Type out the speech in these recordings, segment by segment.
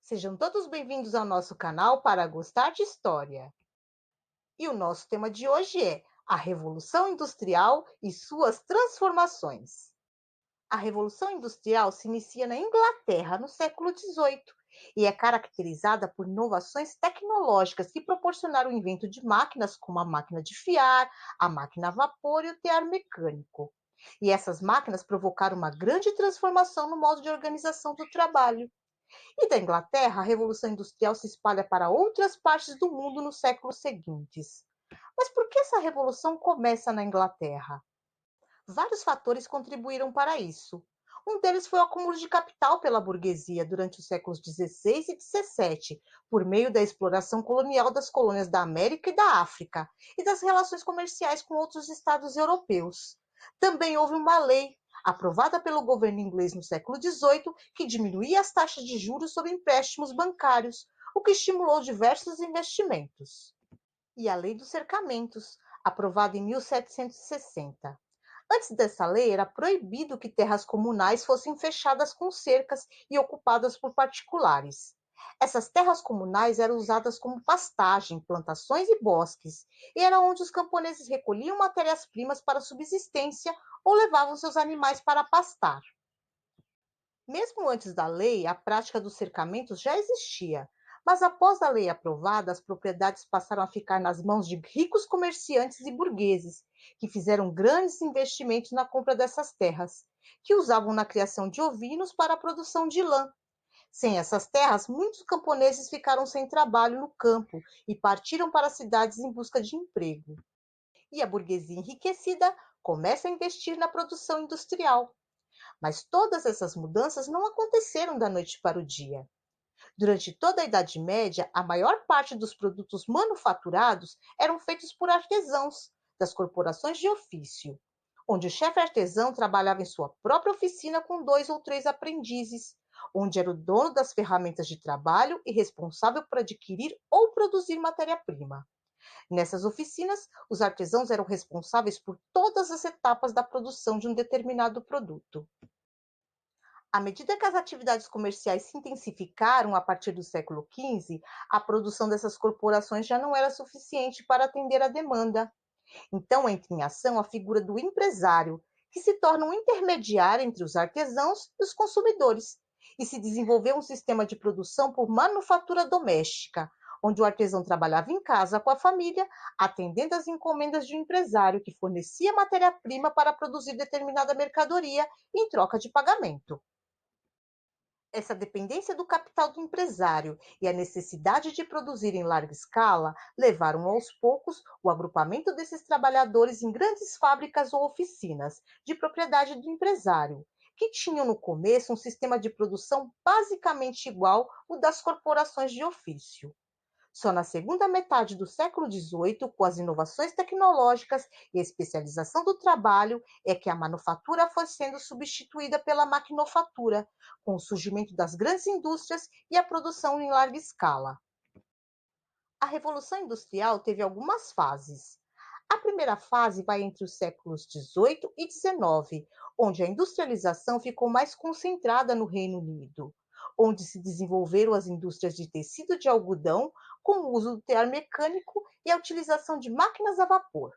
Sejam todos bem-vindos ao nosso canal para gostar de história. E o nosso tema de hoje é a Revolução Industrial e suas transformações. A Revolução Industrial se inicia na Inglaterra no século XVIII e é caracterizada por inovações tecnológicas que proporcionaram o invento de máquinas como a máquina de fiar, a máquina a vapor e o tear mecânico. E essas máquinas provocaram uma grande transformação no modo de organização do trabalho. E da Inglaterra, a Revolução Industrial se espalha para outras partes do mundo nos séculos seguintes. Mas por que essa revolução começa na Inglaterra? Vários fatores contribuíram para isso. Um deles foi o acúmulo de capital pela burguesia durante os séculos XVI e XVII, por meio da exploração colonial das colônias da América e da África, e das relações comerciais com outros estados europeus. Também houve uma lei, aprovada pelo governo inglês no século XVIII, que diminuía as taxas de juros sobre empréstimos bancários, o que estimulou diversos investimentos. E a Lei dos Cercamentos, aprovada em 1760. Antes dessa lei, era proibido que terras comunais fossem fechadas com cercas e ocupadas por particulares. Essas terras comunais eram usadas como pastagem, plantações e bosques, e era onde os camponeses recolhiam matérias-primas para subsistência ou levavam seus animais para pastar. Mesmo antes da lei, a prática dos cercamentos já existia, mas após a lei aprovada, as propriedades passaram a ficar nas mãos de ricos comerciantes e burgueses, que fizeram grandes investimentos na compra dessas terras, que usavam na criação de ovinos para a produção de lã. Sem essas terras, muitos camponeses ficaram sem trabalho no campo e partiram para as cidades em busca de emprego. E a burguesia enriquecida começa a investir na produção industrial. Mas todas essas mudanças não aconteceram da noite para o dia. Durante toda a Idade Média, a maior parte dos produtos manufaturados eram feitos por artesãos das corporações de ofício, onde o chefe artesão trabalhava em sua própria oficina com 2 ou 3 aprendizes, onde era o dono das ferramentas de trabalho e responsável por adquirir ou produzir matéria-prima. Nessas oficinas, os artesãos eram responsáveis por todas as etapas da produção de um determinado produto. À medida que as atividades comerciais se intensificaram a partir do século XV, a produção dessas corporações já não era suficiente para atender à demanda. Então entra em ação a figura do empresário, que se torna um intermediário entre os artesãos e os consumidores, e se desenvolveu um sistema de produção por manufatura doméstica, onde o artesão trabalhava em casa com a família, atendendo às encomendas de um empresário que fornecia matéria-prima para produzir determinada mercadoria em troca de pagamento. Essa dependência do capital do empresário e a necessidade de produzir em larga escala levaram aos poucos o agrupamento desses trabalhadores em grandes fábricas ou oficinas, de propriedade do empresário, que tinham no começo um sistema de produção basicamente igual ao das corporações de ofício. Só na segunda metade do século XVIII, com as inovações tecnológicas e a especialização do trabalho, é que a manufatura foi sendo substituída pela maquinofatura, com o surgimento das grandes indústrias e a produção em larga escala. A Revolução Industrial teve algumas fases. A primeira fase vai entre os séculos XVIII e XIX, onde a industrialização ficou mais concentrada no Reino Unido, onde se desenvolveram as indústrias de tecido de algodão, com o uso do tear mecânico e a utilização de máquinas a vapor.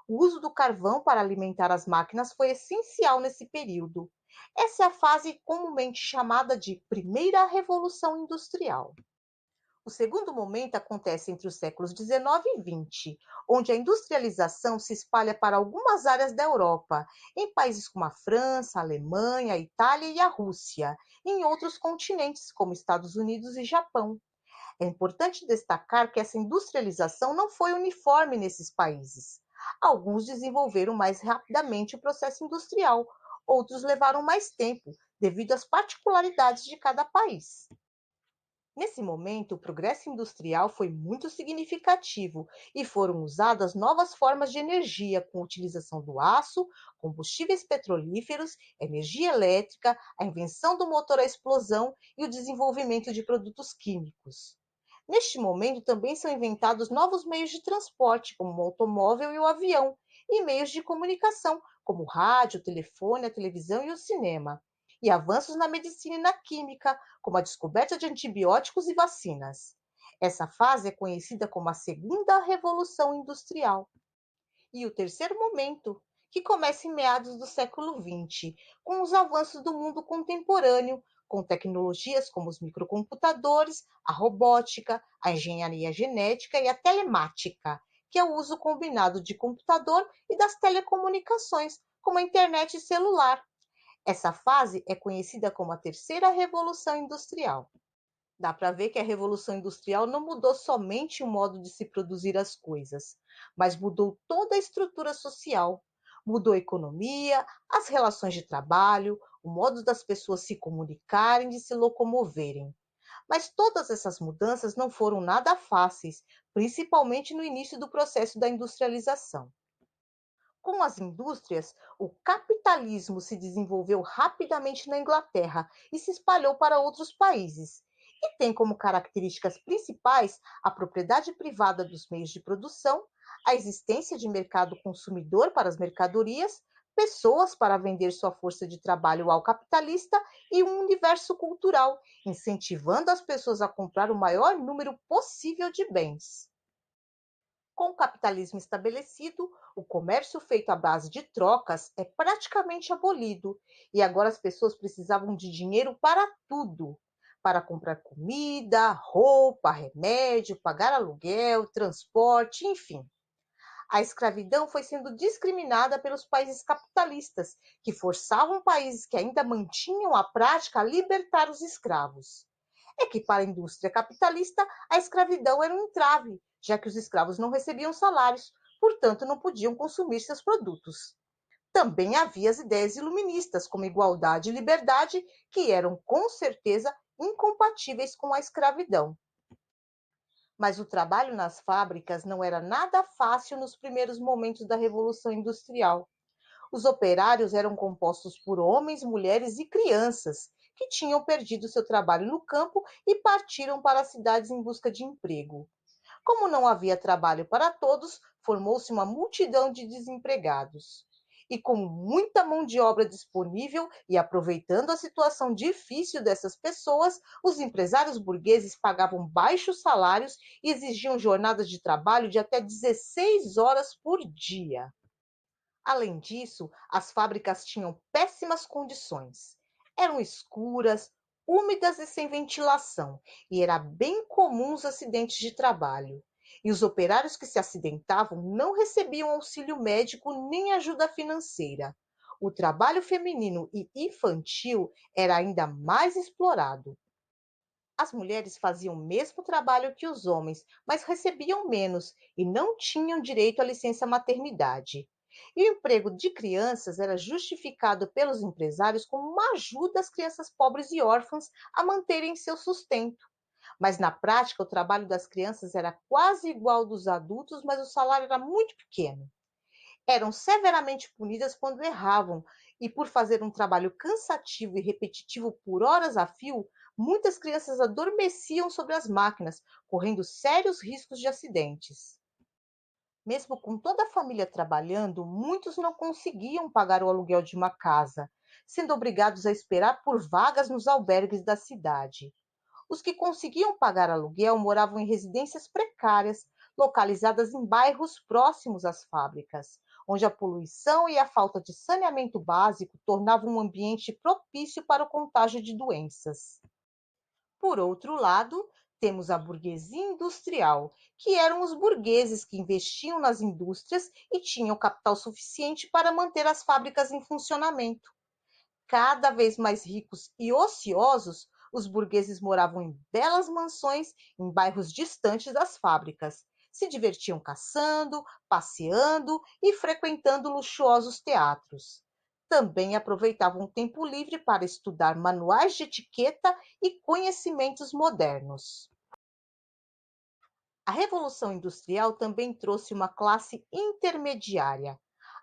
O uso do carvão para alimentar as máquinas foi essencial nesse período. Essa é a fase comumente chamada de Primeira Revolução Industrial. O segundo momento acontece entre os séculos XIX e XX, onde a industrialização se espalha para algumas áreas da Europa, em países como a França, a Alemanha, a Itália e a Rússia, e em outros continentes, como Estados Unidos e Japão. É importante destacar que essa industrialização não foi uniforme nesses países. Alguns desenvolveram mais rapidamente o processo industrial, outros levaram mais tempo, devido às particularidades de cada país. Nesse momento, o progresso industrial foi muito significativo e foram usadas novas formas de energia, com a utilização do aço, combustíveis petrolíferos, energia elétrica, a invenção do motor à explosão e o desenvolvimento de produtos químicos. Neste momento, também são inventados novos meios de transporte, como o automóvel e o avião, e meios de comunicação, como o rádio, o telefone, a televisão e o cinema. e avanços na medicina e na química, como a descoberta de antibióticos e vacinas. Essa fase é conhecida como a Segunda Revolução Industrial. E o terceiro momento, que começa em meados do século XX, com os avanços do mundo contemporâneo, com tecnologias como os microcomputadores, a robótica, a engenharia genética e a telemática, que é o uso combinado de computador e das telecomunicações, como a internet e celular. Essa fase é conhecida como a Terceira Revolução Industrial. Dá para ver que a Revolução Industrial não mudou somente o modo de se produzir as coisas, mas mudou toda a estrutura social. Mudou a economia, as relações de trabalho, o modo das pessoas se comunicarem, de se locomoverem. Mas todas essas mudanças não foram nada fáceis, principalmente no início do processo da industrialização. Com as indústrias, o capitalismo se desenvolveu rapidamente na Inglaterra e se espalhou para outros países. E tem como características principais a propriedade privada dos meios de produção, a existência de mercado consumidor para as mercadorias, pessoas para vender sua força de trabalho ao capitalista e um universo cultural, incentivando as pessoas a comprar o maior número possível de bens. Com o capitalismo estabelecido, o comércio feito à base de trocas é praticamente abolido, e agora as pessoas precisavam de dinheiro para tudo, para comprar comida, roupa, remédio, pagar aluguel, transporte, enfim. A escravidão foi sendo discriminada pelos países capitalistas, que forçavam países que ainda mantinham a prática a libertar os escravos. É que para a indústria capitalista, a escravidão era um entrave, já que os escravos não recebiam salários, portanto não podiam consumir seus produtos. Também havia as ideias iluministas, como igualdade e liberdade, que eram com certeza incompatíveis com a escravidão. Mas o trabalho nas fábricas não era nada fácil nos primeiros momentos da Revolução Industrial. Os operários eram compostos por homens, mulheres e crianças que tinham perdido seu trabalho no campo e partiram para as cidades em busca de emprego. Como não havia trabalho para todos, formou-se uma multidão de desempregados. E com muita mão de obra disponível e aproveitando a situação difícil dessas pessoas, os empresários burgueses pagavam baixos salários e exigiam jornadas de trabalho de até 16 horas por dia. Além disso, as fábricas tinham péssimas condições. Eram escuras, úmidas e sem ventilação, e era bem comum os acidentes de trabalho. E os operários que se acidentavam não recebiam auxílio médico nem ajuda financeira. O trabalho feminino e infantil era ainda mais explorado. As mulheres faziam o mesmo trabalho que os homens, mas recebiam menos e não tinham direito à licença maternidade. E o emprego de crianças era justificado pelos empresários como uma ajuda às crianças pobres e órfãs a manterem seu sustento. Mas na prática, o trabalho das crianças era quase igual ao dos adultos, mas o salário era muito pequeno. Eram severamente punidas quando erravam, e por fazer um trabalho cansativo e repetitivo por horas a fio, muitas crianças adormeciam sobre as máquinas, correndo sérios riscos de acidentes. Mesmo com toda a família trabalhando, muitos não conseguiam pagar o aluguel de uma casa, sendo obrigados a esperar por vagas nos albergues da cidade. Os que conseguiam pagar aluguel moravam em residências precárias, localizadas em bairros próximos às fábricas, onde a poluição e a falta de saneamento básico tornavam um ambiente propício para o contágio de doenças. Por outro lado, temos a burguesia industrial, que eram os burgueses que investiam nas indústrias e tinham capital suficiente para manter as fábricas em funcionamento. Cada vez mais ricos e ociosos, os burgueses moravam em belas mansões em bairros distantes das fábricas. Se divertiam caçando, passeando e frequentando luxuosos teatros. Também aproveitavam o tempo livre para estudar manuais de etiqueta e conhecimentos modernos. A Revolução Industrial também trouxe uma classe intermediária,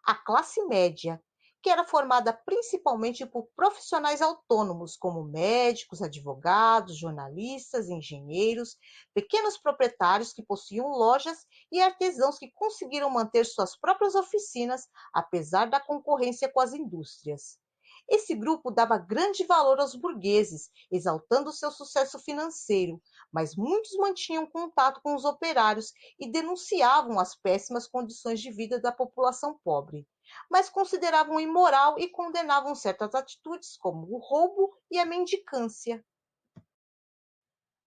a classe média, que era formada principalmente por profissionais autônomos, como médicos, advogados, jornalistas, engenheiros, pequenos proprietários que possuíam lojas e artesãos que conseguiram manter suas próprias oficinas, apesar da concorrência com as indústrias. Esse grupo dava grande valor aos burgueses, exaltando seu sucesso financeiro, mas muitos mantinham contato com os operários e denunciavam as péssimas condições de vida da população pobre, mas consideravam imoral e condenavam certas atitudes, como o roubo e a mendicância.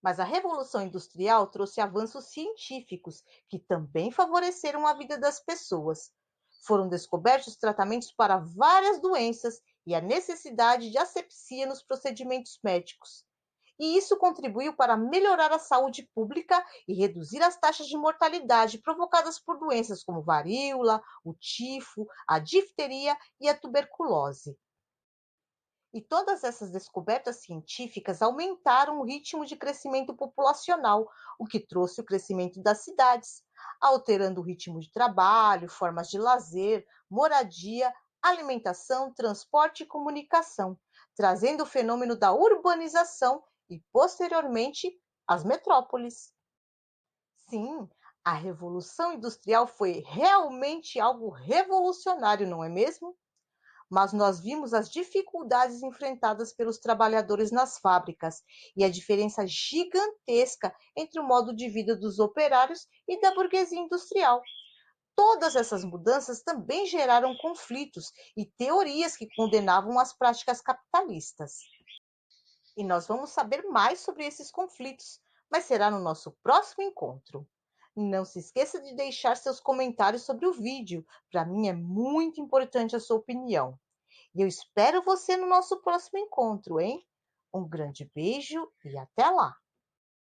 Mas a Revolução Industrial trouxe avanços científicos que também favoreceram a vida das pessoas. Foram descobertos tratamentos para várias doenças e a necessidade de asepsia nos procedimentos médicos. E isso contribuiu para melhorar a saúde pública e reduzir as taxas de mortalidade provocadas por doenças como varíola, o tifo, a difteria e a tuberculose. E todas essas descobertas científicas aumentaram o ritmo de crescimento populacional, o que trouxe o crescimento das cidades, alterando o ritmo de trabalho, formas de lazer, moradia, alimentação, transporte e comunicação, trazendo o fenômeno da urbanização e, posteriormente, as metrópoles. Sim, a Revolução Industrial foi realmente algo revolucionário, não é mesmo? Mas nós vimos as dificuldades enfrentadas pelos trabalhadores nas fábricas e a diferença gigantesca entre o modo de vida dos operários e da burguesia industrial. Todas essas mudanças também geraram conflitos e teorias que condenavam as práticas capitalistas. E nós vamos saber mais sobre esses conflitos, mas será no nosso próximo encontro. Não se esqueça de deixar seus comentários sobre o vídeo. Para mim é muito importante a sua opinião. E eu espero você no nosso próximo encontro, hein? Um grande beijo e até lá!